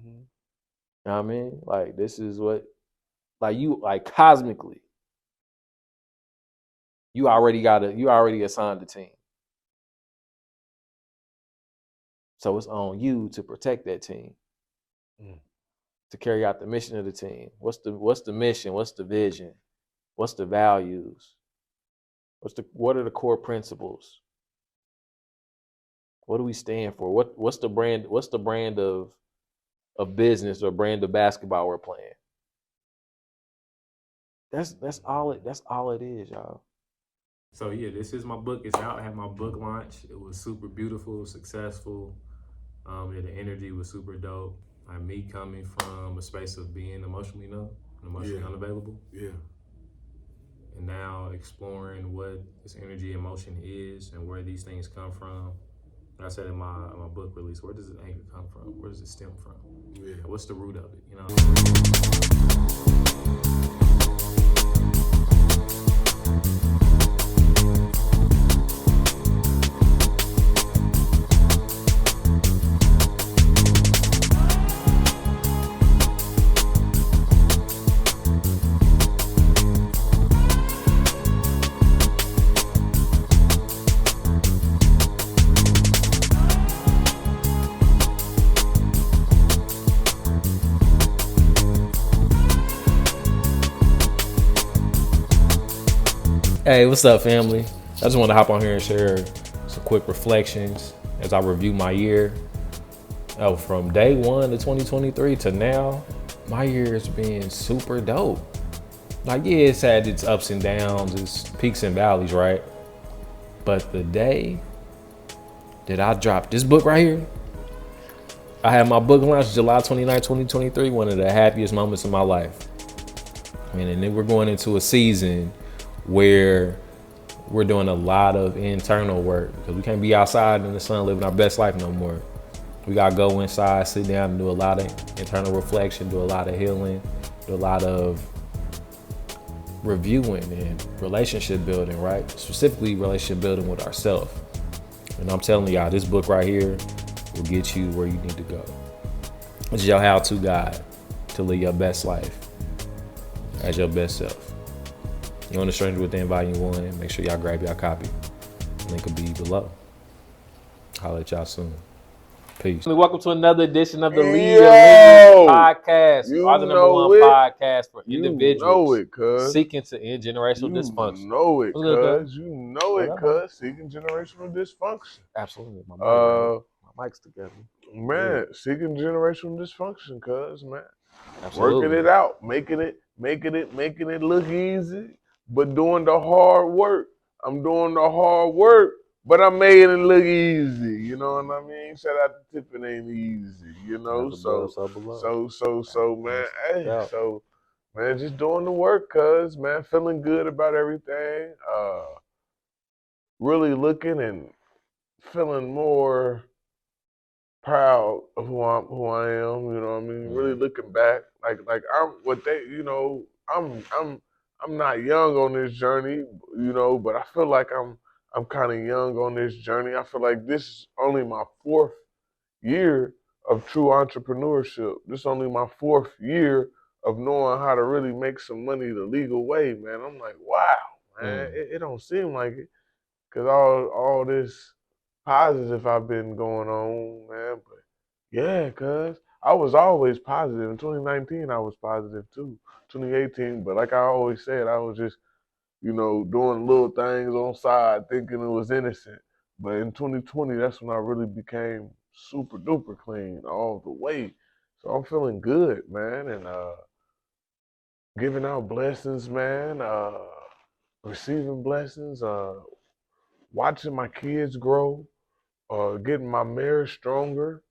You know what I mean? Like this is what, like you, like cosmically, you already assigned the team. So it's on you to protect that team, to carry out the mission of the team. What's the mission? What's the vision? What's the values? What are the core principles? What do we stand for? What's the brand? What's the brand of business or brand of basketball we're playing? That's all it is, y'all. So yeah, this is my book. It's out. I had my book launch. It was super beautiful, successful. Yeah, the energy was super dope. Like me coming from a space of being emotionally numb, emotionally unavailable. Yeah. And now exploring what this energy emotion is and where these things come from. Like I said in my book release, where does the anger come from? Where does it stem from? Yeah. What's the root of it? You know. Hey, what's up, family? I just want to hop on here and share some quick reflections as I review my year. Oh, from day one to 2023 to now, my year has been super dope. Like, yeah, it's had its ups and downs, its peaks and valleys, right? But the day that I dropped this book right here, I had my book launch July 29, 2023, one of the happiest moments of my life. And then we're going into a season where we're doing a lot of internal work because we can't be outside in the sun living our best life no more. We gotta go inside, sit down, and do a lot of internal reflection, do a lot of healing, do a lot of reviewing and relationship building, right? Specifically relationship building with ourselves. And I'm telling y'all, this book right here will get you where you need to go. This is your how-to guide to live your best life as your best self. You want a Stranger Within Volume 1, make sure y'all grab y'all copy. Link will be below. Holla at y'all soon. Peace. Welcome to another edition of the Lead Your Lineage podcast. We are the number one podcast for individuals seeking to end generational dysfunction. You know it, cuz. You know it, cuz. Seeking generational dysfunction. Absolutely. My mic's together. Man, seeking generational dysfunction, cuz, man. Absolutely. Working it out, making it look easy, but doing the hard work. I'm doing the hard work, but I'm making it look easy. You know what I mean? Shout out to Tip, it ain't easy, you know. So man, hey, so man, just doing the work, cuz, man, feeling good about everything. Really looking and feeling more proud of who I am, you know what I mean? Really looking back, like I'm what they, you know, I'm not young on this journey, you know, but I feel like I'm kind of young on this journey. I feel like this is only my 4th year of true entrepreneurship. This is only my 4th year of knowing how to really make some money the legal way, man. I'm like, wow, man, it don't seem like it, cause all this positive I've been going on, man. But yeah, cuz I was always positive. In 2019, I was positive too. 2018, but like I always said, I was just, you know, doing little things on side, thinking it was innocent. But in 2020, that's when I really became super duper clean all the way. So I'm feeling good, man, and giving out blessings, man. Receiving blessings. Watching my kids grow. Getting my marriage stronger,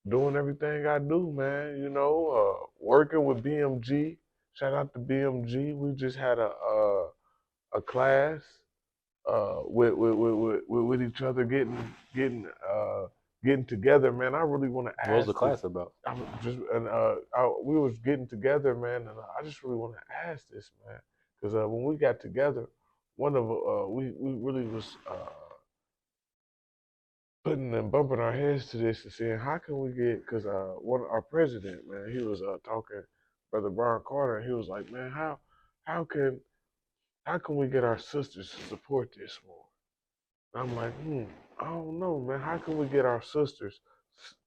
doing everything I do, man. You know, working with BMG. Shout out to BMG. We just had a class with each other, getting together, man. I really want to ask. What was the class about? We was getting together, man, and I just really want to ask this, man, because when we got together, one of we really was. putting and bumping our heads to this and saying, how can we get, because one our president, man, he was talking, Brother Brian Carter, and he was like, man, how can how can we get our sisters to support this more? And I'm like, I don't know, man. How can we get our sisters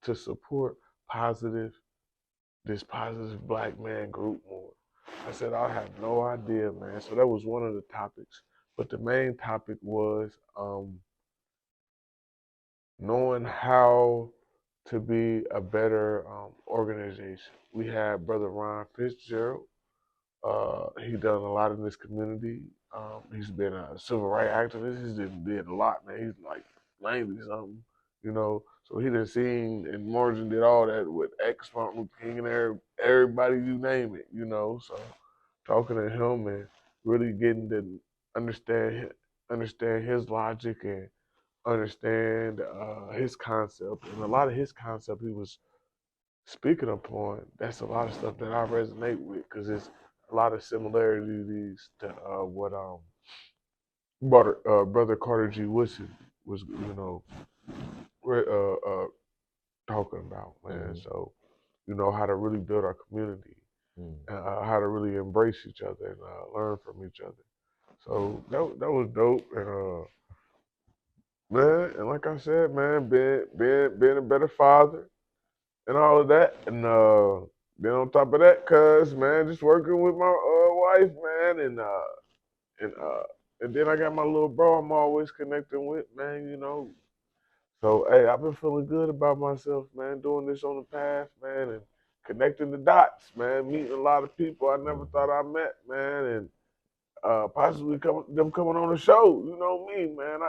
to support positive this positive black man group more? I said, I have no idea, man. So that was one of the topics. But the main topic was knowing how to be a better organization. We had Brother Ron Fitzgerald. He done a lot in this community. He's been a civil rights activist. He's did a lot, man. He's like 90 something, you know. So he done seen and Martin did all that with X, Martin Luther King, and everybody you name it, you know. So talking to him and really getting to understand his logic and understand his concept. And a lot of his concept he was speaking upon, that's a lot of stuff that I resonate with because it's a lot of similarities to what brother Carter G. Woodson was, talking about, man. So, how to really build our community, how to really embrace each other and learn from each other. So that was dope, and man, and like I said, man, being a better father and all of that, and then on top of that, cuz man, just working with my wife, man, and and then I got my little bro I'm always connecting with, man, So hey, I've been feeling good about myself, man, doing this on the path, man, and connecting the dots, man, meeting a lot of people I never thought I met, man, and possibly them coming on the show. You know me, man.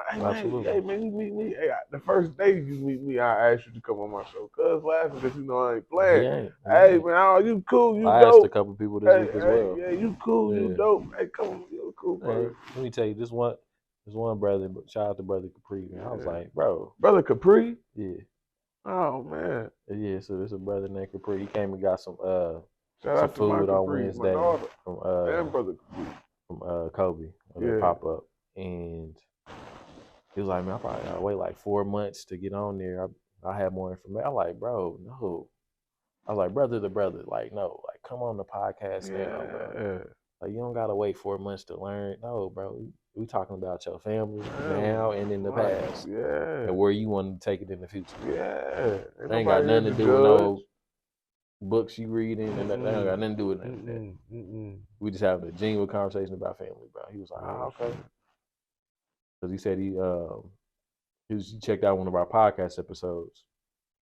Hey man, you meet me. Hey, the first day you meet me, I asked you to come on my show. Cuz laughing because I ain't playing. Hey man, oh, you cool, you I dope. asked a couple people this week as well. Yeah, you cool, you dope. Hey, come on, you cool, brother. Hey, let me tell you, this one brother, shout out to Brother Capri, man. I was like, bro. Brother Capri? Yeah. Oh man. Yeah, so there's a brother named Capri. He came and got some shout out to food on Capri, Wednesday from Brother Capri. From Kobe on their pop up, and he was like, man, I probably gotta wait like 4 months to get on there. I had more information. I'm like, bro, no. I was like, brother to brother, like, no, like, come on the podcast now, bro. Like, you don't gotta wait 4 months to learn. No, bro. We talking about your family now and in the past. Yeah. And where you want to take it in the future. Yeah. Ain't got nothing to do with no books you reading, and that ain't got nothing to do with that. We just having a genuine conversation about family, bro. He was like, okay. Because he said he checked out one of our podcast episodes.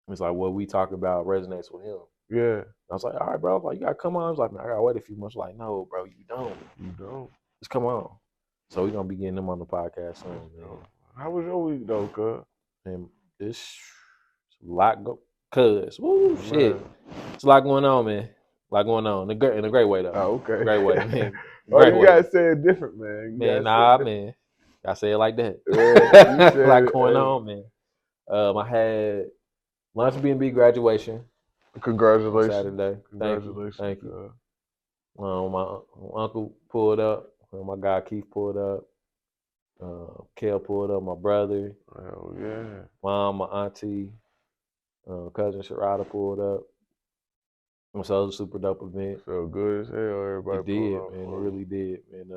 It's like what we talk about resonates with him. Yeah. I was like, all right, bro. Like, you gotta come on. I was like, man, I gotta wait a few months. Like, no, bro, you don't. You don't. Just come on. So we're gonna be getting him on the podcast soon, man. How was your week though, cuz? And it's a lot woo, shit. It's a lot going on, man. A lot going on. In a great way though. Oh, okay. Great way, man. Great you gotta say it different, man. Man, man. I say it like that. Yeah, a lot going on, man. I had lunch B&B graduation. Congratulations. Saturday. Congratulations. Thank you. My uncle pulled up. My guy Keith pulled up. Kel pulled up. My brother. Oh yeah. Mom, my auntie, cousin Sharada pulled up. So it was a super dope event. So good as hell. Everybody it did, man. It really did. And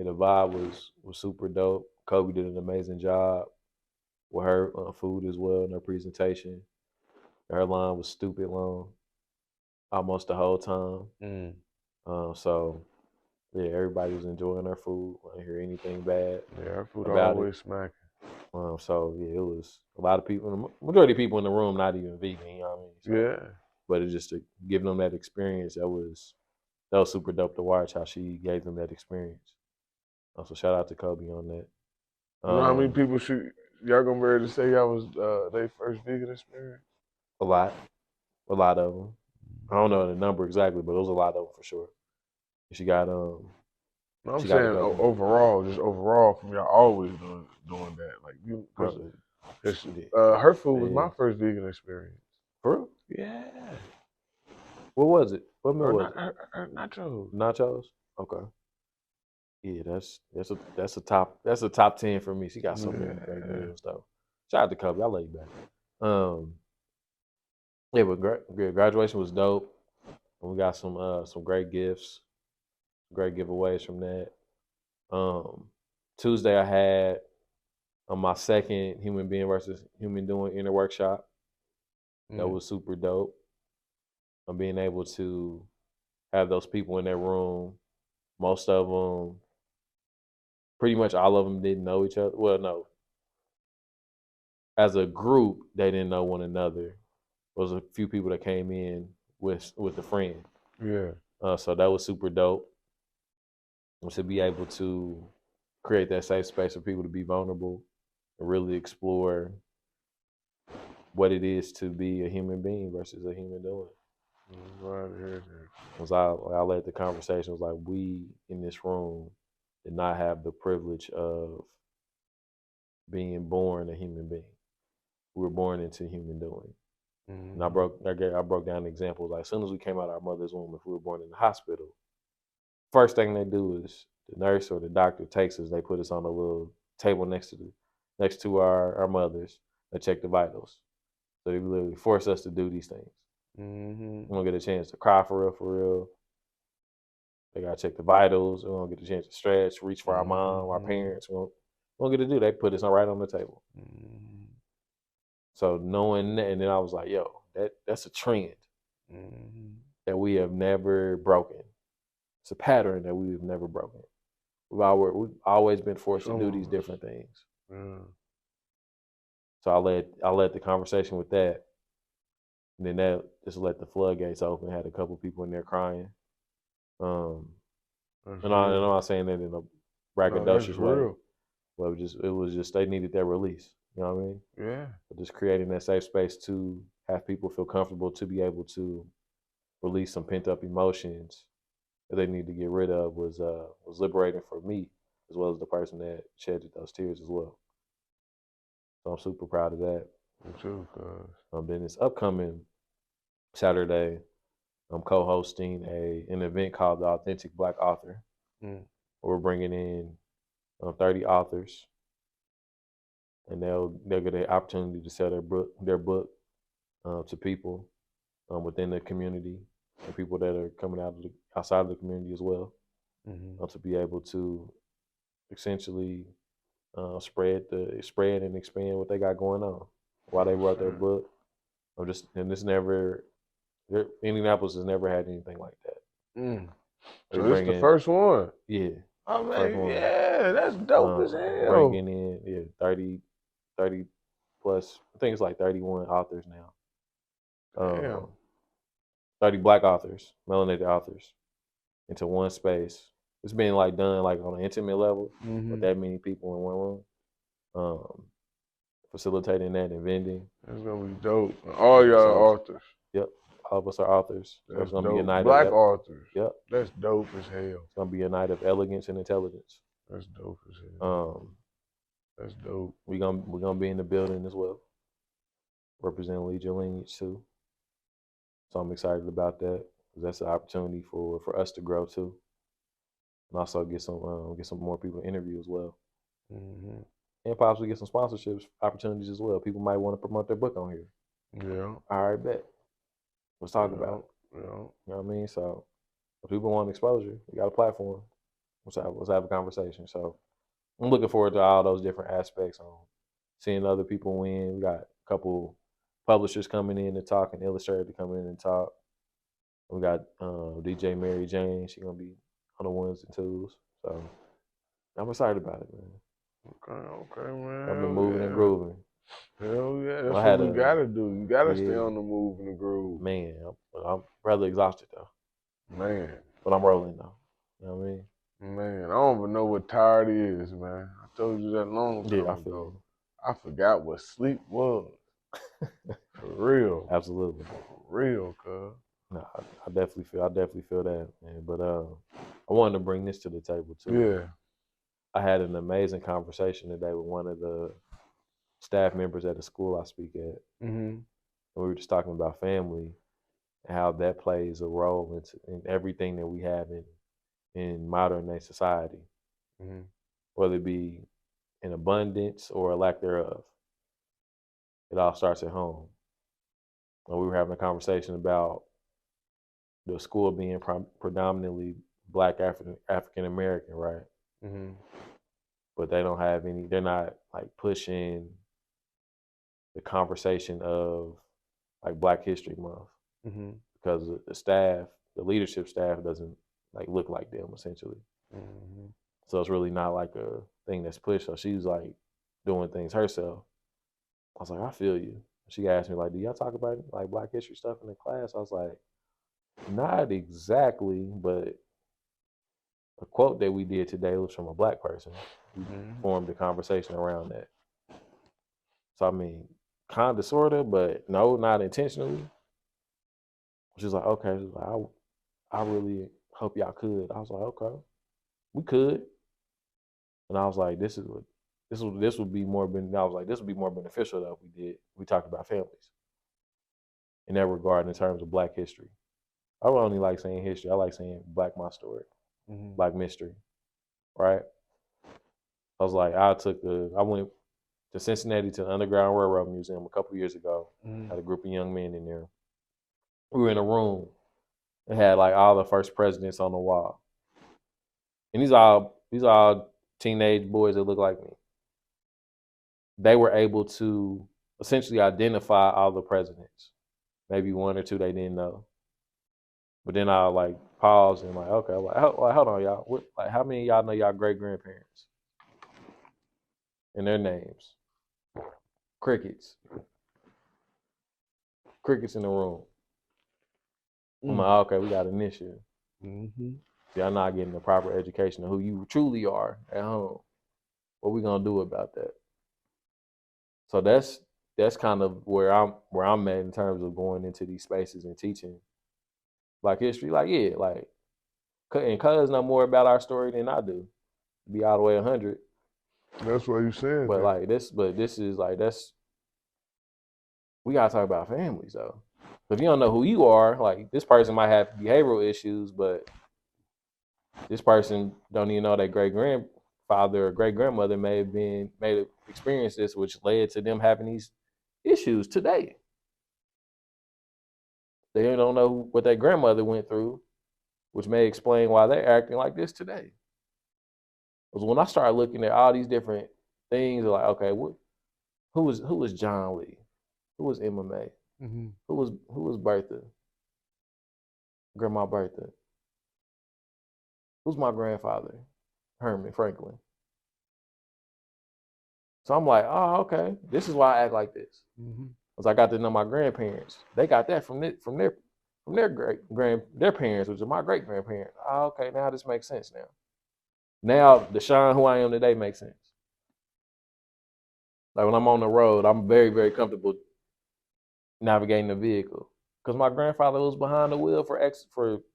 the vibe was super dope. Kobe did an amazing job with her food as well in her presentation. Her line was stupid long, almost the whole time. So yeah, everybody was enjoying their food. I didn't hear anything bad. Yeah, her food always smacking. So yeah, it was a lot of people. The majority of people in the room not even vegan. You know what I mean? So, but it just to give them that experience, that was super dope to watch how she gave them that experience. So shout out to Kobe on that. You know how many people y'all gonna be able to say y'all was their first vegan experience? A lot of them. I don't know the number exactly, but it was a lot of them for sure. She got I'm saying overall from y'all always doing that. Like you, her food was my first vegan experience. For real? Yeah. What was it? What meal was it? Nachos. Nachos? Okay. Yeah, that's a top 10 for me. She got so many great meals though. Shout out to Kobe. I love you back. Yeah, but graduation was dope. And we got some great gifts, great giveaways from that. Tuesday I had my second human being versus human doing inner workshop. That was super dope. I'm being able to have those people in that room. Most of them, pretty much all of them didn't know each other. Well, no. As a group, they didn't know one another. There was a few people that came in with a friend. Yeah. So that was super dope. To be able to create that safe space for people to be vulnerable and really explore what it is to be a human being versus a human doing. Right here. Because I led the conversation, was like, we in this room did not have the privilege of being born a human being. We were born into human doing. And I broke down examples. Like, as soon as we came out of our mother's womb, if we were born in the hospital, first thing they do is the nurse or the doctor takes us, they put us on a little table next to our mothers. They check the vitals. So they literally force us to do these things. We don't get a chance to cry for real. They gotta check the vitals. We don't get a chance to stretch, reach for our mom, our parents. We don't get to do. They put us right on the table. So knowing that, and then I was like, yo, that's a trend that we have never broken. It's a pattern that we've never broken. We've always been forced to do these different things. So I led the conversation with that. And then that just let the floodgates open. Had a couple people in there crying. And I'm not saying that in a braggadocious way. But it was just they needed that release. You know what I mean? Yeah. But just creating that safe space to have people feel comfortable to be able to release some pent up emotions that they need to get rid of was liberating for me, as well as the person that shedded those tears as well. So I'm super proud of that. Me too, cuz. Then this upcoming Saturday, I'm co-hosting an event called the Authentic Black Author. We're bringing in 30 authors, and they'll get an opportunity to sell their book to people within the community and people that are coming outside of the community as well, to be able to essentially spread and expand what they got going on while they wrote their book. Indianapolis has never had anything like that. So this is the first one. Yeah. Oh man, yeah, that's dope as hell. Bringing in 30 plus, I think it's like 31 authors now. 30 Black authors, melanated authors, into one space. It's been like done like on an intimate level with that many people in one room. Facilitating that and vending. It's gonna be dope. All y'all authors. Yep. All of us are authors. So it's gonna be a night Black authors. Yep. That's dope as hell. It's gonna be a night of elegance and intelligence. That's dope as hell. That's dope. We're gonna be in the building as well. Representing Lead Your Lineage too. So I'm excited about that, because that's an opportunity for us to grow too. And also get some more people to interview as well. And possibly get some sponsorships opportunities as well. People might want to promote their book on here. Yeah. All right, bet. Let's talk about it. Yeah. You know what I mean? So if people want exposure, we got a platform. Let's have a conversation. So I'm looking forward to all those different aspects on seeing other people win. We got a couple publishers coming in to talk and illustrators to come in and talk. We got DJ Mary Jane. She's gonna be on the ones and twos. So I'm excited about it, man. Okay, man. I've been moving and grooving. Hell yeah, that's what you gotta do. You gotta stay on the move and the groove. Man, I'm rather exhausted though. Man. But I'm rolling though. You know what I mean? Man, I don't even know what tired is, man. I told you that long time ago. I forgot what sleep was. For real. Absolutely. For real, cuz. No, I definitely feel that, man. But I wanted to bring this to the table too. Yeah. I had an amazing conversation today with one of the staff members at the school I speak at. And we were just talking about family and how that plays a role in everything that we have in modern day society, whether it be in abundance or a lack thereof. it all starts at home. And we were having a conversation about the school being predominantly Black African American, right? Mm-hmm. But they don't have any. They're not like pushing the conversation of like Black History Month Mm-hmm. because the staff, the leadership staff, doesn't like look like them essentially. Mm-hmm. So it's really not like a thing that's pushed. So she's like doing things herself. I was like, I feel you. She asked me like, do y'all talk about like Black history stuff in the class? I was like, not exactly, but a quote that we did today was from a Black person. We formed a conversation around that. So I mean, kind of, sort of, but no, not intentionally. She's like, okay. She's like, I really hope y'all could. I was like, okay, we could. And I was like, this would be more. I was like, this would be more beneficial though if we talked about families in that regard in terms of Black history. I don't only like saying history. I like saying Black my story, Black mystery, right? I was like, I went to Cincinnati to the Underground Railroad Museum a couple years ago. Had a group of young men in there. We were in a room. It had like all the first presidents on the wall, and these are all teenage boys that look like me. They were able to essentially identify all the presidents. Maybe one or two they didn't know. But then I like pause and like, okay, like hold on, y'all. Like, how many of y'all know y'all great grandparents and their names? Crickets. Crickets in the room. I'm like, okay, we got an issue. Y'all not getting the proper education of who you truly are at home. What we gonna do about that? So that's kind of where I'm at in terms of going into these spaces and teaching Black history. Like, yeah, like, and cuz know more about our story than I do. Be all the way 100. That's what you said. But like this is like we gotta talk about families though. If you don't know who you are, like this person might have behavioral issues, but this person don't even know their great grandfather or great grandmother may have experienced this, which led to them having these issues today. They don't know what their grandmother went through, which may explain why they're acting like this today. Because when I started looking at all these different things, like, okay, who was John Lee? Who was Emma May? Who was Bertha? Grandma Bertha. Who's my grandfather? Herman Franklin. So I'm like, oh, okay. This is why I act like this. Because I got to know my grandparents. They got that from their parents, which are my great grandparents. Oh, okay, now this makes sense now. Now the Sean who I am today makes sense. Like when I'm on the road, I'm very, very comfortable navigating the vehicle. Because my grandfather was behind the wheel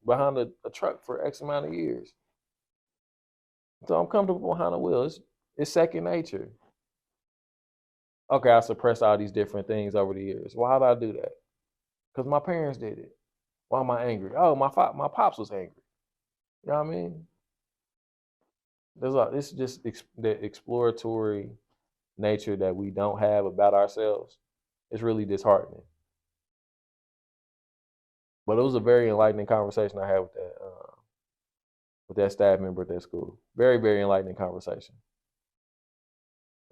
behind a truck for X amount of years. So I'm comfortable behind the wheel. It's second nature. Okay, I suppressed all these different things over the years. Why did I do that? Because my parents did it. Why am I angry? Oh, my pops was angry. You know what I mean? This is just the exploratory nature that we don't have about ourselves. It's really disheartening. But it was a very enlightening conversation I had with that staff member at that school. Very, very enlightening conversation.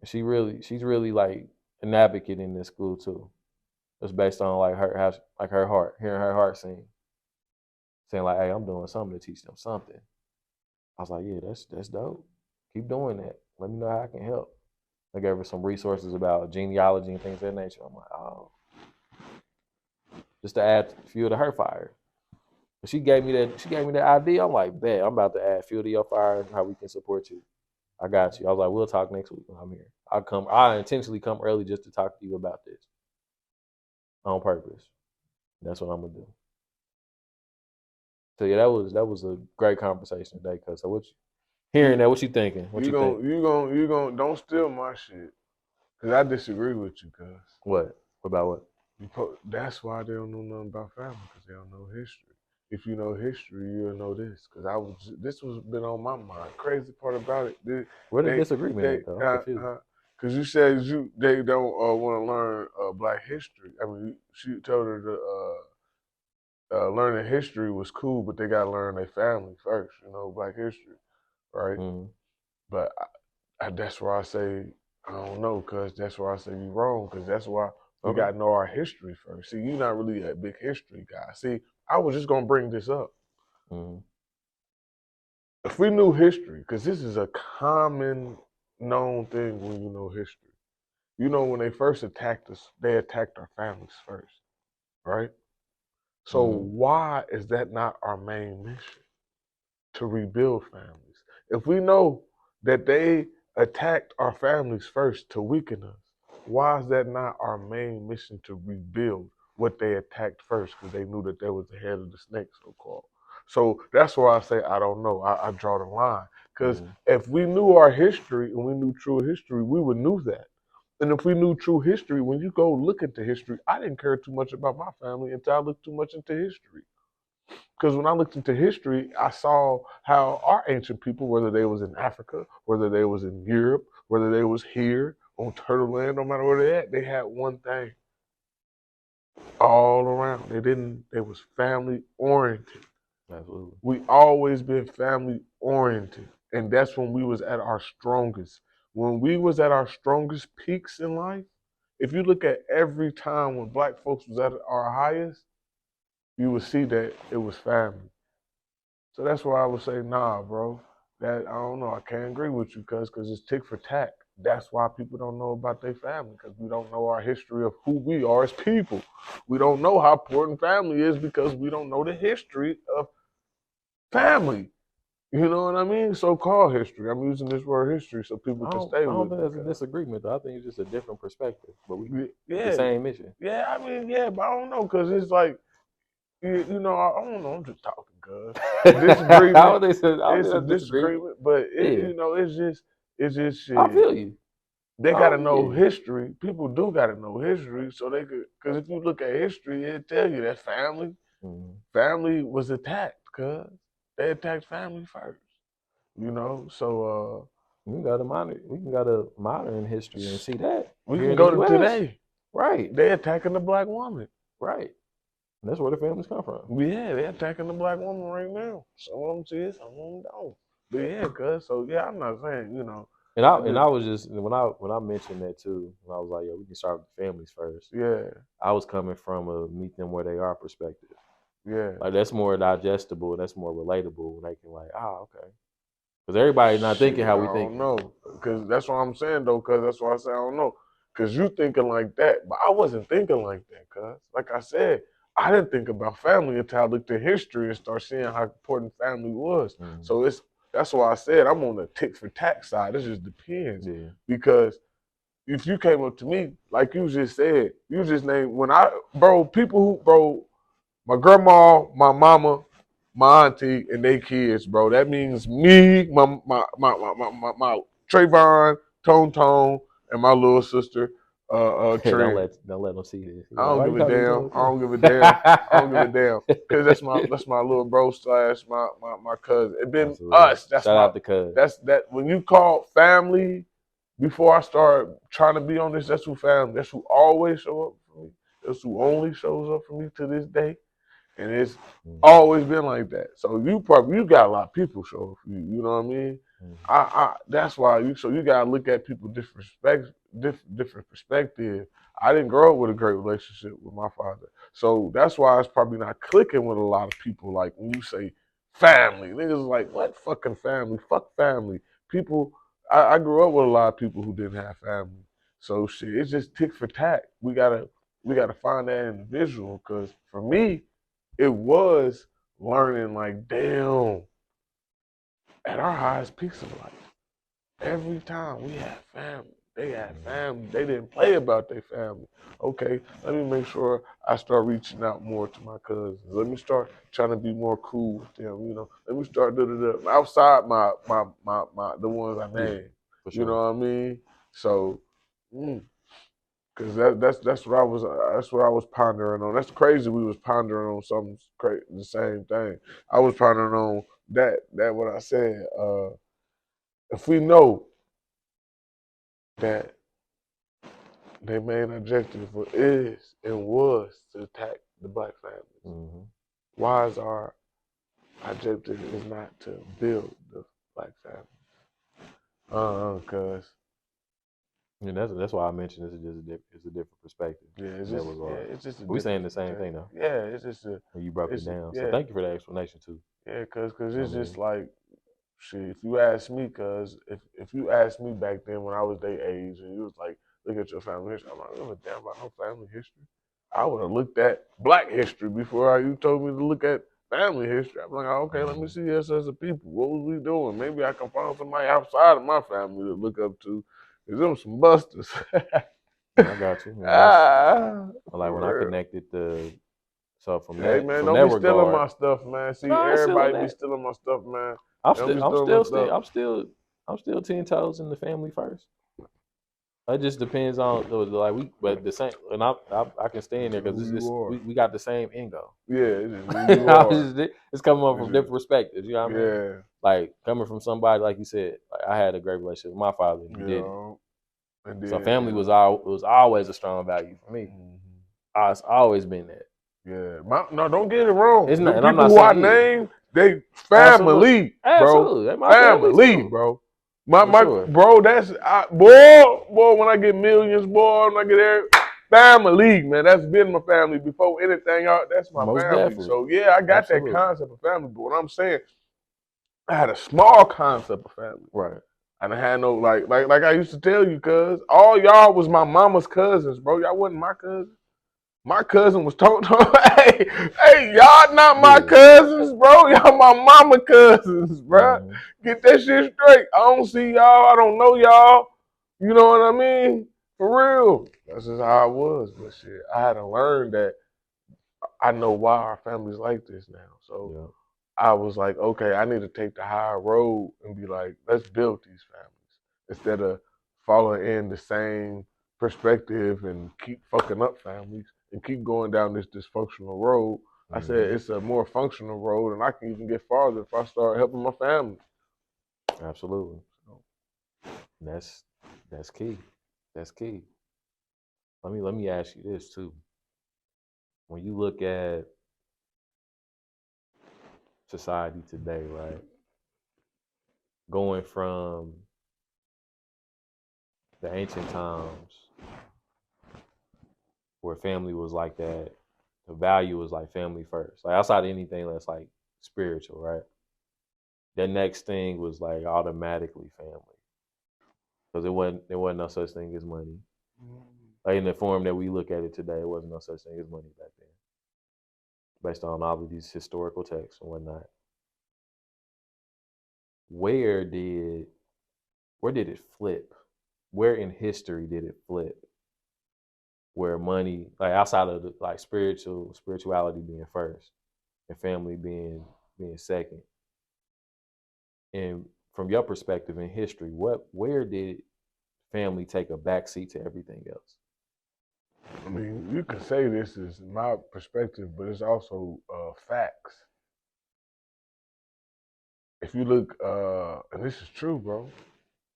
She's really like an advocate in this school too. It's based on like her heart, hearing her heart sing, saying like, "Hey, I'm doing something to teach them something." I was like, "Yeah, that's dope. Keep doing that. Let me know how I can help." I gave her some resources about genealogy and things of that nature. I'm like, oh, just to add fuel to her fire. But she gave me that idea. I'm like, bet I'm about to add fuel to your fire and how we can support you. I got you. I was like, we'll talk next week when I'm here. I intentionally come early just to talk to you about this on purpose. That's what I'm gonna do. So yeah, that was a great conversation today. Cause so hearing that, what you thinking? What you think? You gonna don't steal my shit. Cause I disagree with you, cuz. What? About what? That's why they don't know nothing about family, because they don't know history. If you know history, you'll know this. Because this was been on my mind. Crazy part about it, Where the disagreement at, though? I'm confused. Because you said they don't want to learn Black history. I mean, she told her to learning history was cool, but they got to learn their family first. You know, Black history, right? Mm-hmm. But that's why I say I don't know, cause that's why I say you wrong, cause that's why we Okay. got to know our history first. See, you're not really a big history guy. See, I was just gonna bring this up. Mm-hmm. If we knew history, cause this is a common known thing when you know history. You know, when they first attacked us, they attacked our families first, right? So Mm-hmm. why is that not our main mission? To rebuild families. If we know that they attacked our families first to weaken us, why is that not our main mission to rebuild what they attacked first? Because they knew that there was the head of the snake, so called. So that's why I say I don't know. I draw the line. Because Mm-hmm. if we knew our history and we knew true history, we would know that. And if we knew true history, when you go look into history, I didn't care too much about my family until I looked too much into history. Because when I looked into history, I saw how our ancient people, whether they was in Africa, whether they was in Europe, whether they was here on Turtle Land, no matter where they at, they had one thing all around. They was family oriented. Absolutely. We always been family oriented. And that's when we was at our strongest. When we was at our strongest peaks in life, if you look at every time when black folks was at our highest, you would see that it was family. So that's why I would say, nah, bro. That I don't know. I can't agree with you, cause it's tick for tack. That's why people don't know about their family, because we don't know our history of who we are as people. We don't know how important family is because we don't know the history of family. You know what I mean? So-called history. I'm using this word history so people I can don't, stay I don't with think me. that's a disagreement, though. I think it's just a different perspective, but we with the Yeah, same mission. yeah. I mean, yeah, but I don't know, cause it's like, I don't know. I'm just talking, cuz I disagreement. don't think so, I don't It's think a that's a disagreement. disagreement, but Yeah, it's just I shit. feel you. They gotta Oh know yeah. history. People do gotta know history so they could. Because if you look at history, it tell you that Mm-hmm. family was attacked. Cause they attacked family first. You know, so We can go to modern history and see that we here can in the go to U.S. today. Right, They attacking the black woman. right. And that's where the families come from. Yeah, they attacking the black woman right now. Some of them see it, some of them don't. But yeah, cuz so yeah, I'm not saying, I And just I was just when I mentioned that too, when I was like, yo, we can start with the families first. yeah, I was coming from a meet them where they are perspective. yeah. Like that's more digestible, that's more relatable when they can like, okay. Because everybody's not thinking Shit, how I we don't thinking. know. Cause that's what I'm saying though, cause that's why I say I don't know. Cause you thinking like that, but I wasn't thinking like that, cuz. Like I said, I didn't think about family until I looked at history and start seeing how important family was. Mm-hmm. So that's why I said I'm on the tick for tack side. It just depends. Yeah. Because if you came up to me, like you just said, you just named bro, my grandma, my mama, my auntie, and they kids, bro. That means me, my Trayvon, Tone Tone, and my little sister, Trey. don't let them see this. I You're like, don't why you give a calling me damn. Tone I don't give a damn. I don't give a Tone? damn. Cause that's my little bro slash my cousin. It been Absolutely. us. That's Shout my out to Cuz. that's that when you call family before I start trying to be on this, that's who family. That's who always show up for me. That's who only shows up for me to this day. And it's Mm-hmm. always been like that. So you got a lot of people show up for you. You know what I mean? Mm-hmm. I that's why you gotta look at people different perspective. I didn't grow up with a great relationship with my father. So that's why it's probably not clicking with a lot of people. Like when you say family, niggas like, what fucking family? Fuck family. People I grew up with a lot of people who didn't have family. So shit, it's just tick for tack. We gotta find that individual because for me, it was learning like, damn, at our highest peaks of life, every time we had family, they had family. They didn't play about their family. Okay, let me make sure I start reaching out more to my cousins. Let me start trying to be more cool with them. Let me start outside my the ones I Yeah, named. for You know sure. what I mean? So, because that's what I was pondering on. That's crazy. We was pondering on something crazy, the same thing. I was pondering on that what I said. If we know that their main objective is and was to attack the black families. Mm-hmm. Why is our objective is not to build the black family? Cause And that's why I mentioned this is just it's a different perspective. yeah, it's in that just regard. yeah, it's just a We saying difference the same between- thing though. Yeah, it's just a When you broke it it's down. yeah. So thank you for the explanation too. Yeah, cause I it's just mean- like shit. If you ask me, cause if you asked me back then when I was their age, and you was like, look at your family history, I'm like, I don't give a damn about no family history. I would have looked at black history before you told me to look at family history. I'm like, okay, let me see us as a people. What was we doing? Maybe I can find somebody outside of my family to look up to. Cause them some busters. I got you. Like when I connected the so from Hey that man, from don't that be stealing regard, my stuff, man. See, no, I ain't stealing everybody be that. stealing my stuff, man. I'm Don't be still stealing my stuff. I'm still 10 toes in the family first. It just depends on like but the same, and I can stay in there because we got the same end goal. Yeah, it's just who you are. It's coming up from different perspectives. You know what I mean? Yeah. Like coming from somebody like you said, like I had a great relationship with my father. And he didn't. So family was always a strong value for me. Mm-hmm. It's always been that. Yeah. No, don't get it wrong. It's not, the and I'm people not who I saying named, they family, bro. Absolutely. They my Family, bro. My sure. bro, boy, when I get millions, boy, when I get there, family, man. That's been my family before anything else. That's my Most family. definitely. So yeah, I got Absolutely. that concept of family. But what I'm saying, I had a small concept of family. Right. And I had no like I used to tell you, cuz all y'all was my mama's cousins, bro. Y'all wasn't my cousins. My cousin was told, hey, y'all not my cousins, bro. Y'all my mama cousins, bro. Mm-hmm. Get that shit straight. I don't see y'all. I don't know y'all. You know what I mean? For real. That's just how it was. But shit, I had to learn that I know why our family's like this now. So I was like, okay, I need to take the high road and be like, let's build these families instead of following in the same perspective and keep fucking up families and keep going down this dysfunctional road. I said it's a more functional road, and I can even get farther if I start helping my family. Absolutely. That's key. That's key. Let me ask you this too. When you look at society today, right? Going from the ancient times where family was like that, the value was like family first. Like outside of anything that's like spiritual, right? The next thing was like automatically family. Because there wasn't no such thing as money. Like in the form that we look at it today, it wasn't no such thing as money back then. Based on all of these historical texts and whatnot. Where did it flip? Where in history did it flip? Where money, like outside of like spirituality being first and family being second. And from your perspective in history, where did family take a backseat to everything else? I mean, you can say this is my perspective, but it's also facts. If you look, and this is true, bro.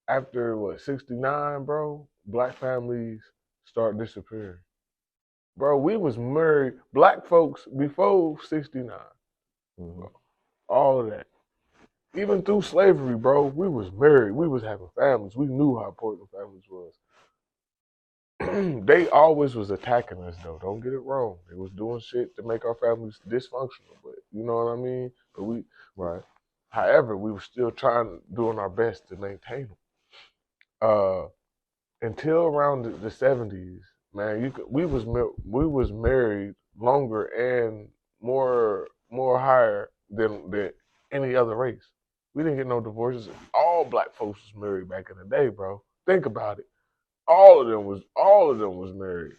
After 69, bro, black families start disappearing. Bro, we was married, black folks before 69. Mm-hmm. All of that. Even through slavery, bro, we was married. We was having families. We knew how important families was. They always was attacking us, though. Don't get it wrong. They was doing shit to make our families dysfunctional. But you know what I mean? But however, we were still doing our best to maintain them. Until around the 70s, man, we was married longer and more higher than any other race. We didn't get no divorces. All black folks was married back in the day, bro. Think about it. All of them was married.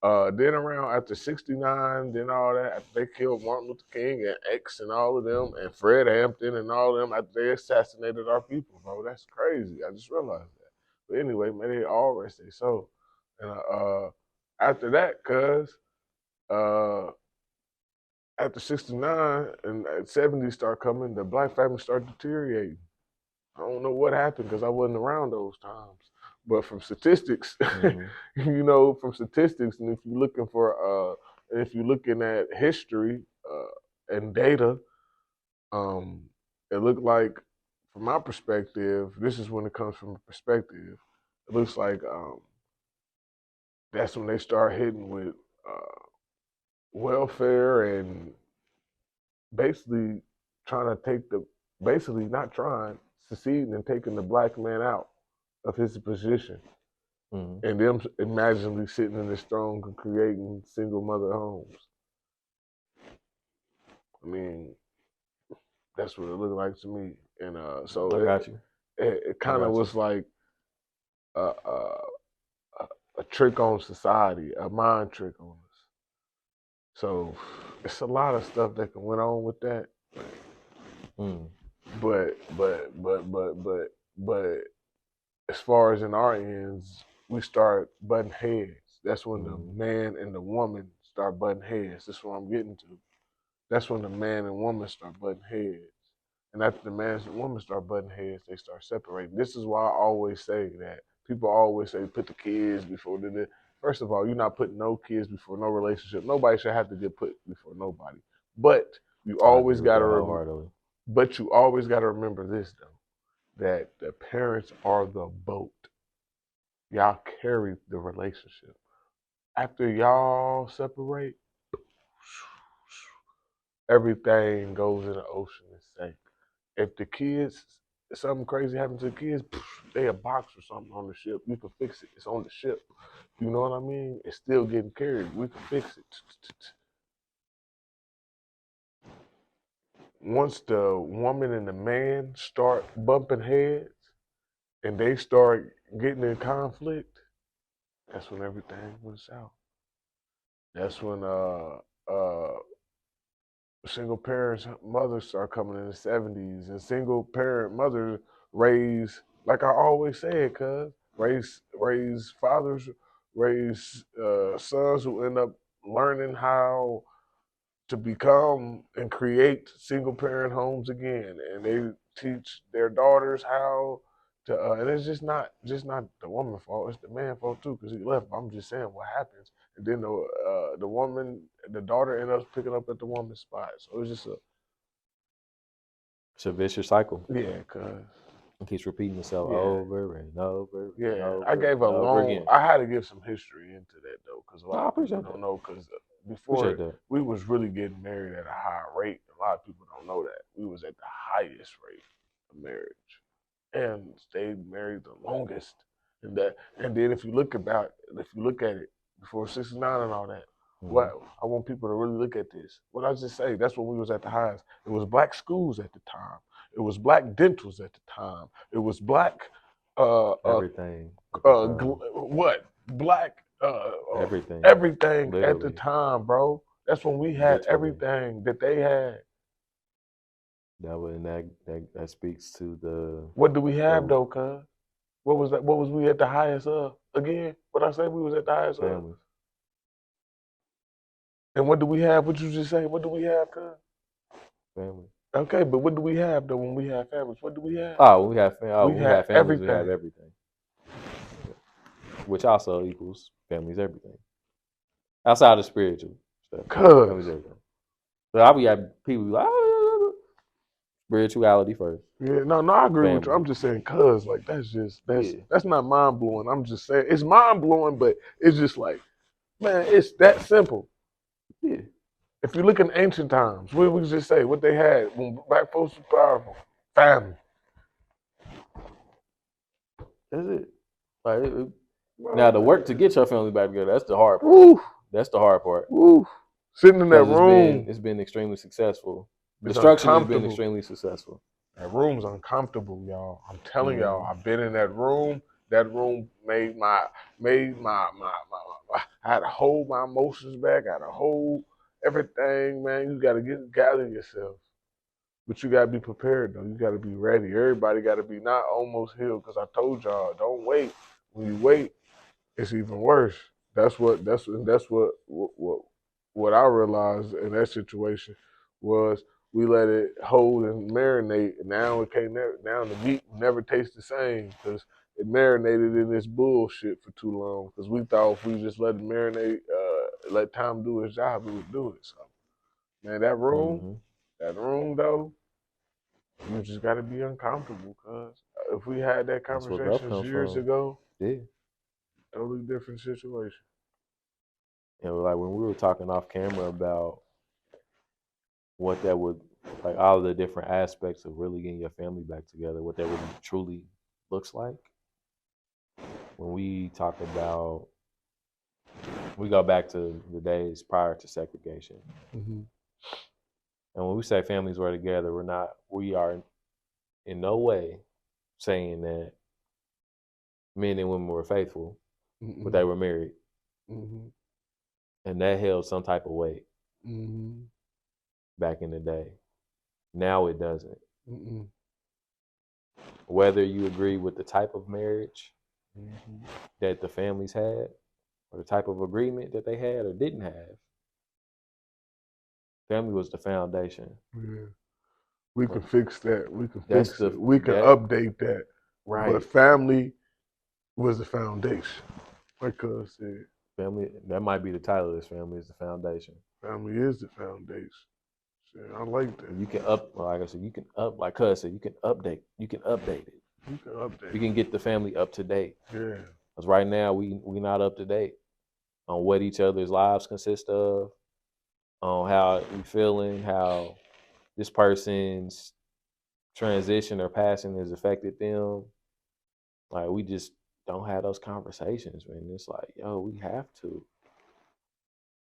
Then around after 69, then all that, after they killed Martin Luther King and X and all of them, and Fred Hampton and all of them, after they assassinated our people, bro. That's crazy. I just realized that. But anyway, man, they all rest their soul. And after that, after 69 and 70 start coming, the black family start deteriorating. I don't know what happened because I wasn't around those times. But from statistics, you know, from statistics, and if you're looking for, if you're looking at history and data, um, it looked like, from my perspective, this is when it comes from a perspective. It looks like that's when they start hitting with welfare and basically trying to take the, basically not trying, succeeding and taking the black man out of his position. And them imaginally sitting in this throne and creating single mother homes. I mean, that's what it looked like to me. And so I got you. It kind of was like a, a trick on society, a mind trick on us. So it's a lot of stuff that went on with that. But as far as in our ends, we start butting heads. That's when the man and the woman start butting heads. That's what I'm getting to. That's when the man and woman start butting heads. And after the man and woman start butting heads, they start separating. This is why I always say that. People always say put the kids before the. First of all, you're not putting no kids before no relationship. Nobody should have to get put before nobody. But you always gotta remember. But you always gotta remember this though, that the parents are the boat. Y'all carry the relationship. After y'all separate, everything goes in the ocean and sank. If the kids, something crazy happens to the kids, they a box or something on the ship. You can fix it. It's on the ship. You know what I mean? It's still getting carried. We can fix it. Once the woman and the man start bumping heads and they start getting in conflict, that's when everything went south. That's when single parents mothers start coming in the 70s, and single parent mothers raise, like I always said, raise fathers, raise sons who end up learning how to become and create single parent homes again, and they teach their daughters how to. And it's just not the woman's fault; it's the man's fault too, because he left. I'm just saying what happens, and then the woman, the daughter, ends up picking up at the woman's spot. So it's just it's a vicious cycle. Yeah, cause it keeps repeating itself over and over. Yeah, and over I gave and a over long. again. I had to give some history into that though, because a lot I of people appreciate don't that. know. Because before we was really getting married at a high rate. A lot of people don't know that we was at the highest rate of marriage, and stayed married the longest. And then if you look at it before '69 and all that, what I want people to really look at this. What I just say, that's when we was at the highest. It was black schools at the time. It was black dentals at the time. It was black everything. What black everything. Everything Literally. at the time, bro. That's when we had everything that they had. That speaks to the. What do we have though, cuz? What was that? What was we at the highest of? Again, what I say we was at the highest families. of. And what do we have? What you just say? What do we have, cuz? Family. Okay, but what do we have though when we have families? What do we have? Oh, we have families. Everything. We have everything, which also equals families everything. Outside of spiritual stuff, families everything. So I be at people like spirituality first. Yeah, no, I agree with you. I'm just saying, cuz like that's not mind blowing. I'm just saying it's mind blowing, but it's just like, man, it's that simple. Yeah. If you look in ancient times, what we just say, what they had when black folks were powerful, family. That's it. Like, now the work to get your family back together, that's the hard part. Woo. That's the hard part. Woo. Sitting in that room. It's been extremely successful. Destruction has been extremely successful. That room's uncomfortable, y'all. I'm telling y'all, I've been in that room. That room made my I had to hold my emotions back. I had to hold everything, man. You gotta gather yourself. But you gotta be prepared though. You gotta be ready. Everybody gotta be not almost healed, because I told y'all, don't wait. When you wait, it's even worse. That's what I realized in that situation was we let it hold and marinate, and now it can't. Now the meat never tastes the same because it marinated in this bullshit for too long because we thought if we just let it marinate, let Tom do his job, it would do it. So, man, that room though, you just got to be uncomfortable because if we had that That's where growth conversation comes years from. ago, Yeah. totally different situation. And like when we were talking off camera about what that would, like all of the different aspects of really getting your family back together, what that really truly looks like. When we talk about, we go back to the days prior to segregation. Mm-hmm. And when we say families were together, we are in no way saying that men and women were faithful, but they were married. Mm-hmm. And that held some type of weight Mm-hmm. back in the day. Now it doesn't. Mm-hmm. Whether you agree with the type of marriage Mm-hmm. that the families had, or the type of agreement that they had or didn't have, family was the foundation. Yeah. We can fix that. We can That's fix it. We can update that. right. But family was the foundation. Like Cuz said, Family, that might be the title of this. Family is the foundation. family is the foundation. Shit, I like that. You can like I said, you can like Cuz said, you can update it. You can update. You can get the family up to date. Yeah. Because right now we not up to date on what each other's lives consist of, on how we feeling, how this person's transition or passing has affected them. Like we just don't have those conversations, man. It's like, yo, we have to.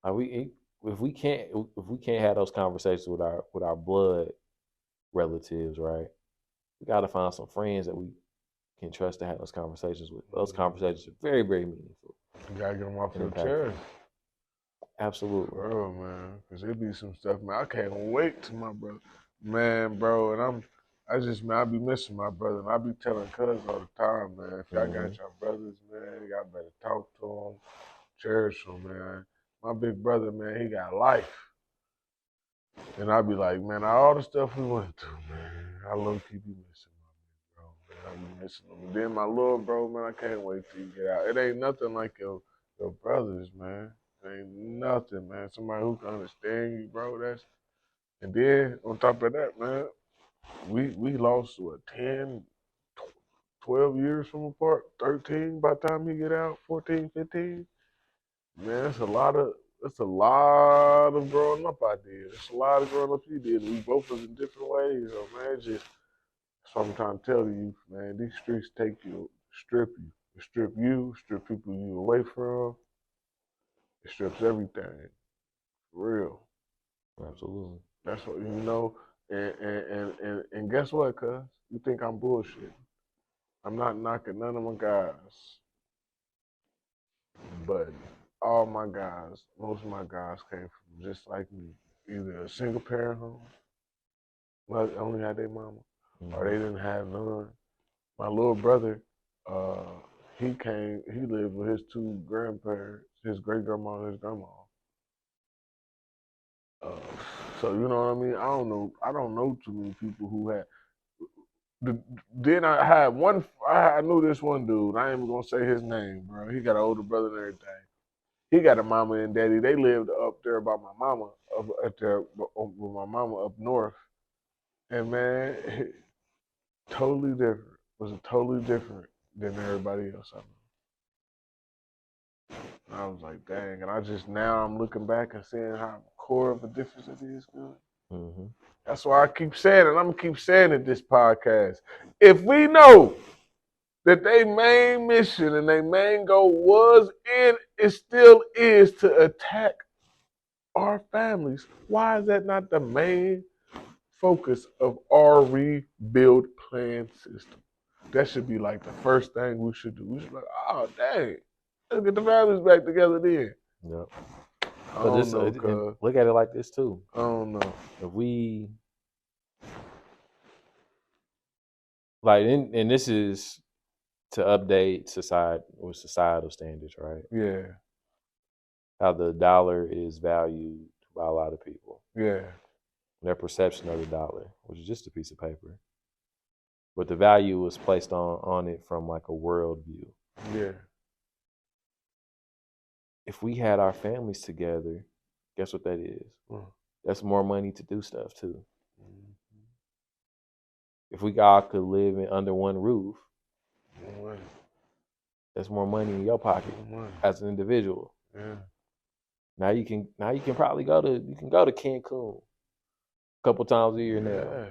Like if we can't have those conversations with our blood relatives, right? We got to find some friends that we can trust to have those conversations with. Those conversations are very, very meaningful. You gotta get them off your Impactful. chest. Absolutely. For real, man. Because it be some stuff, man. I can't wait to my brother. Man, bro, and I be missing my brother. And I be telling Cuz all the time, man, if y'all got your brothers, man, y'all better talk to them, cherish them, man. My big brother, man, he got life. And I be like, man, all the stuff we went through, man, I low-key be missing my big bro, man. I be missing him. And then my little bro, man, I can't wait till you get out. It ain't nothing like your brothers, man. Ain't nothing, man. Somebody who can understand you, bro. And then on top of that, man, we lost what 10, 12 years from apart, 13 by the time he get out, 14, 15. Man, that's a lot of growing up I did. It's a lot of growing up he did. We both was in different ways, so man, that's what I'm trying to tell you, man. These streets take you, strip you, strip people you away from. It strips everything. For real. Absolutely. That's what and guess what, cuz? You think I'm bullshit. I'm not knocking none of my guys. But all my guys, most of my guys came from just like me. Either a single parent home, well, only had their mama, or they didn't have none. My little brother, he lived with his two grandparents, his great grandma and his grandma. So you know what I mean? I don't know too many people who had. Then I had one. I knew this one dude. I ain't even gonna say his name, bro. He got an older brother and everything. He got a mama and daddy. They lived up there by my mama, up there with my mama up north. And man, totally different. Was totally different than everybody else I know. And I was like, dang. And now I'm looking back and seeing how core of a difference it is, good. Mm-hmm. That's why I keep saying it. I'm gonna keep saying it this podcast. If we know that their main mission and their main goal was and it still is to attack our families, why is that not the main focus of our rebuild plan system? That should be like the first thing we should do. We should be like, oh dang, let's get the families back together then. Yep. I don't know, look at it like this too. I don't know. If we like, and this is to update societal standards, right? Yeah. How the dollar is valued by a lot of people. Yeah. Their perception of the dollar, which is just a piece of paper. but the value was placed on it from like a world view. Yeah. If we had our families together, guess what that is? That's more money to do stuff too. If we all could live under one roof, that's more money in your pocket as an individual. Yeah. Now you can probably go to Cancun a couple times a year now. Yeah.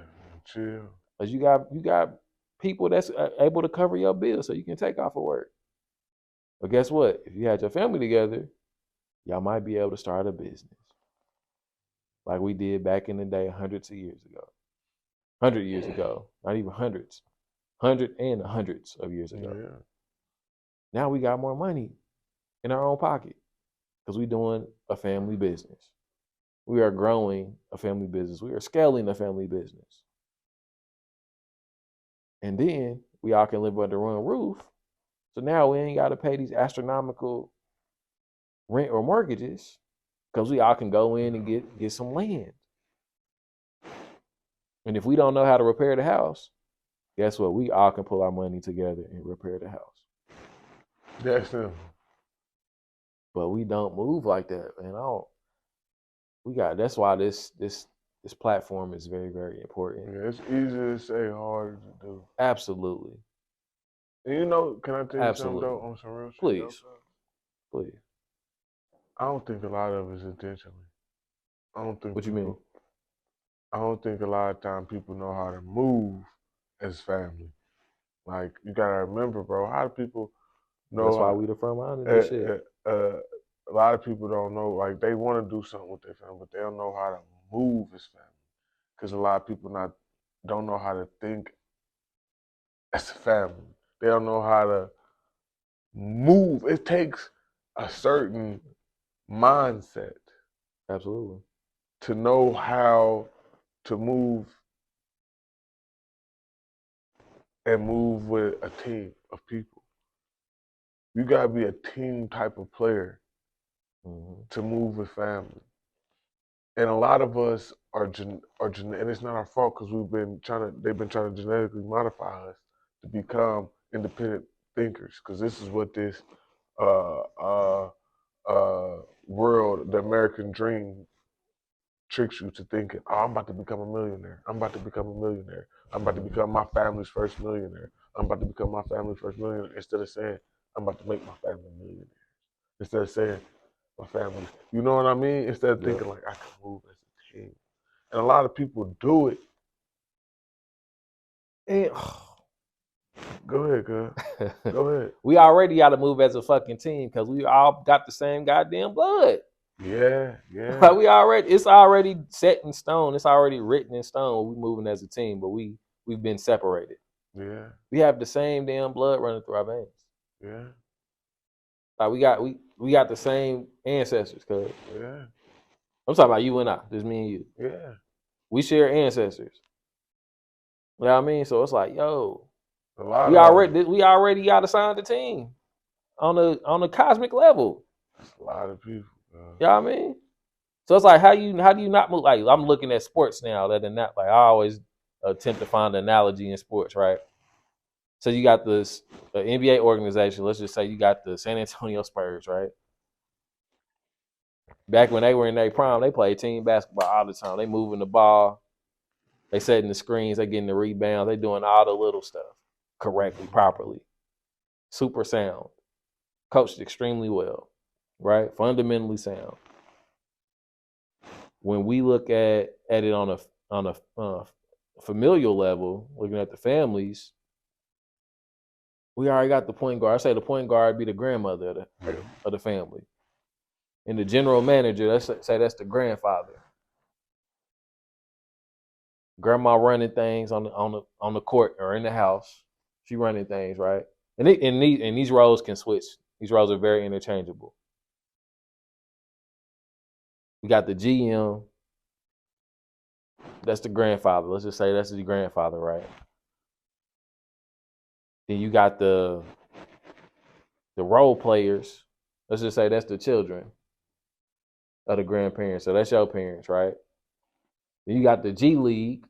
Chill. Cause you got people that's able to cover your bills, so you can take off of work. But guess what? If you had your family together, y'all might be able to start a business like we did back in the day, hundreds of years ago. 100 years ago, not even hundreds, hundreds of years ago. Yeah. Now we got more money in our own pocket because we're doing a family business. We are growing a family business. We are scaling a family business. And then we all can live under one roof. So now we ain't got to pay these astronomical rent or mortgages because we all can go in and get some land. And if we don't know how to repair the house, guess what? We all can pull our money together and repair the house. That's simple. But we don't move like that, man. That's why this platform is very, very important. Yeah, it's easier to say, harder to do. Absolutely. And you know, can I tell you Absolutely. something though, on some real shit? Please. Please. I don't think a lot of it's intentionally. I don't think. What you mean? I don't think a lot of time people know how to move as family. Like, you gotta remember, bro, how do people know? That's why we the front line of this shit. A lot of people don't know, like, they want to do something with their family, but they don't know how to move as family. Because a lot of people don't know how to think as a family. They don't know how to move. It takes a certain mindset. Absolutely. To know how to move and move with a team of people. You gotta be a team type of player to move with family. And a lot of us are and it's not our fault because they've been trying to genetically modify us to become independent thinkers. Because this is what this world, the American dream, tricks you to thinking, oh, I'm about to become a millionaire. I'm about to become a millionaire. I'm about to become my family's first millionaire. I'm about to become my family's first millionaire. Instead of saying, I'm about to make my family millionaire. Instead of saying, my family, you know what I mean? Instead of thinking like, I can move as a team. And a lot of people do it. And go ahead, girl. Go ahead. We already got to move as a fucking team because we all got the same goddamn blood. Yeah. Like it's already set in stone. It's already written in stone. We moving as a team, but we've been separated. Yeah. We have the same damn blood running through our veins. Yeah. Like we got the same ancestors, cuz. Yeah. I'm talking about you and I, just me and you. Yeah. We share ancestors. You know what I mean? So it's like, yo, we already got assigned a team on the cosmic level. That's a lot of people. You know what I mean? So it's like, how do you not move? Like, I'm looking at sports now, other than that, like I always attempt to find an analogy in sports, right? So you got this NBA organization. Let's just say you got the San Antonio Spurs, right? Back when they were in their prime, they played team basketball all the time. They moving the ball, they setting the screens, they getting the rebounds, they doing all the little stuff correctly, properly. Super sound. Coached extremely well, right? Fundamentally sound. When we look at it on a familial level, looking at the families, we already got the point guard. I say the point guard be the grandmother of the family. And the general manager, let's say that's the grandfather. Grandma running things on the court or in the house. She running things, right? And these roles can switch. These roles are very interchangeable. We got the GM. That's the grandfather. Let's just say that's the grandfather, right? Then you got the role players. Let's just say that's the children of the grandparents. So that's your parents, right? Then you got the G League.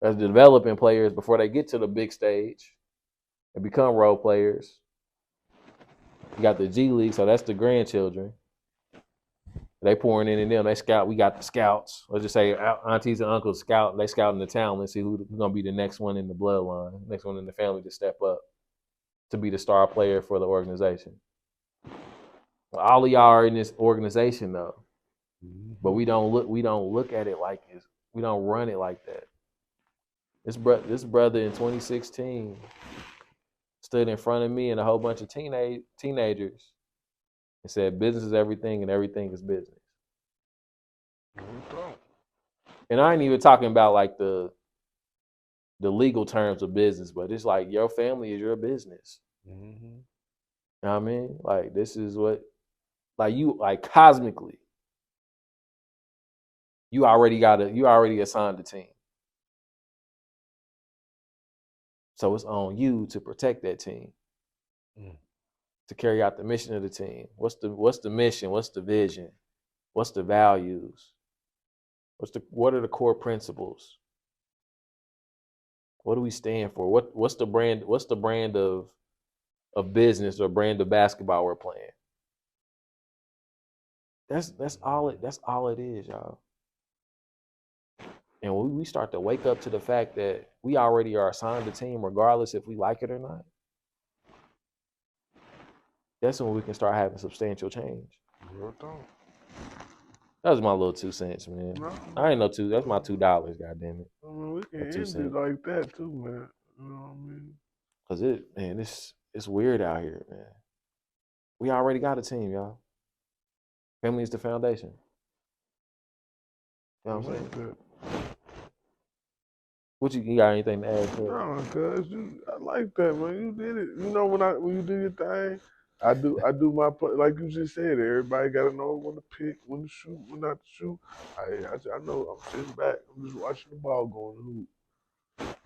as developing players before they get to the big stage and become role players. You got the G League, so that's the grandchildren. They pouring in them. They scout. We got the scouts. Let's just say aunties and uncles scout. They scout in the town. Let's see who's gonna be the next one in the bloodline, next one in the family to step up to be the star player for the organization. All of y'all are in this organization though, but we don't look at it like it's. We don't run it like that. This brother in 2016 stood in front of me and a whole bunch of teenagers and said, "Business is everything, and everything is business." And I ain't even talking about like the legal terms of business, but it's like your family is your business. Mm-hmm. You know what I mean? Like this is what, like you, like cosmically, you already assigned the team. So it's on you to protect that team, to carry out the mission of the team. What's the mission? What's the vision? What's the values? What are the core principles? What do we stand for? What's the brand? What's the brand of business or brand of basketball we're playing? That's all it is, y'all. And when we start to wake up to the fact that we already are assigned a team, regardless if we like it or not, that's when we can start having substantial change. Real talk. That was my little 2 cents, man. No. I ain't no two. That's my $2. God damn it. I mean, we can end it like that too, man. You know what I mean? Cause it's weird out here, man. We already got a team, y'all. Family is the foundation. You know what I'm saying? What you got anything to add to it? No, cuz I like that, man. You did it. You know when you do your thing, I do my like you just said. Everybody got to know when to pick, when to shoot, when not to shoot. I know. I'm sitting back. I'm just watching the ball go in the hoop.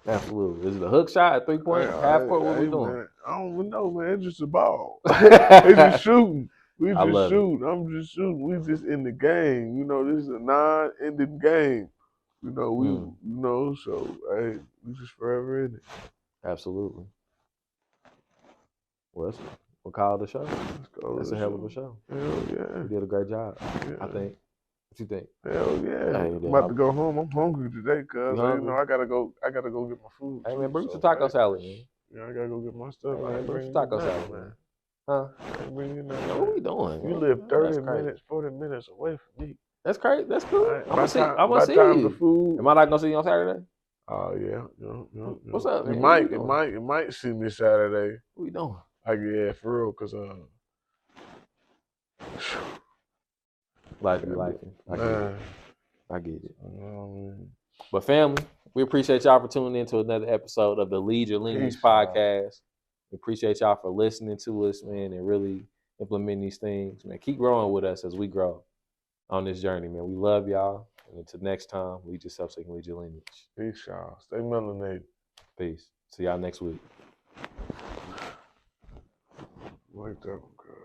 Absolutely. Is it a hook shot, 3-point, half court? What we doing? Man, I don't even know, man. It's just a ball. It's just shooting. We just shoot. I'm just shooting. We just in the game. You know, this is a non-ending game. You know, so hey, we just forever in it. Absolutely. Well, we'll call it a show. That's a hell of a show. Hell yeah. You did a great job, I think. What you think? Hell yeah. I'm about to go home. I'm hungry today, cuz I gotta go get my food. Hey man, bring some taco salad, man. Yeah, I gotta go get my stuff. Hey, man, bring some taco salad, man. Huh? I ain't bringing that. What we doing? You live 30 minutes, 40 minutes away from me. That's crazy. That's cool. Right. I'm gonna see you. Food. Am I not gonna see you on Saturday? Oh yeah. What's up, man? You might see me Saturday. What we doing? Like yeah, for real, cause Like it. I get it. But family, we appreciate y'all for tuning in to another episode of the Lead Your Lineage podcast. We appreciate y'all for listening to us, man, and really implementing these things, man. Keep growing with us as we grow on this journey, man. We love y'all. And until next time, lead yourself so you can lead your lineage. Peace, y'all. Stay melanated. Peace. See y'all next week. Like that one, girl.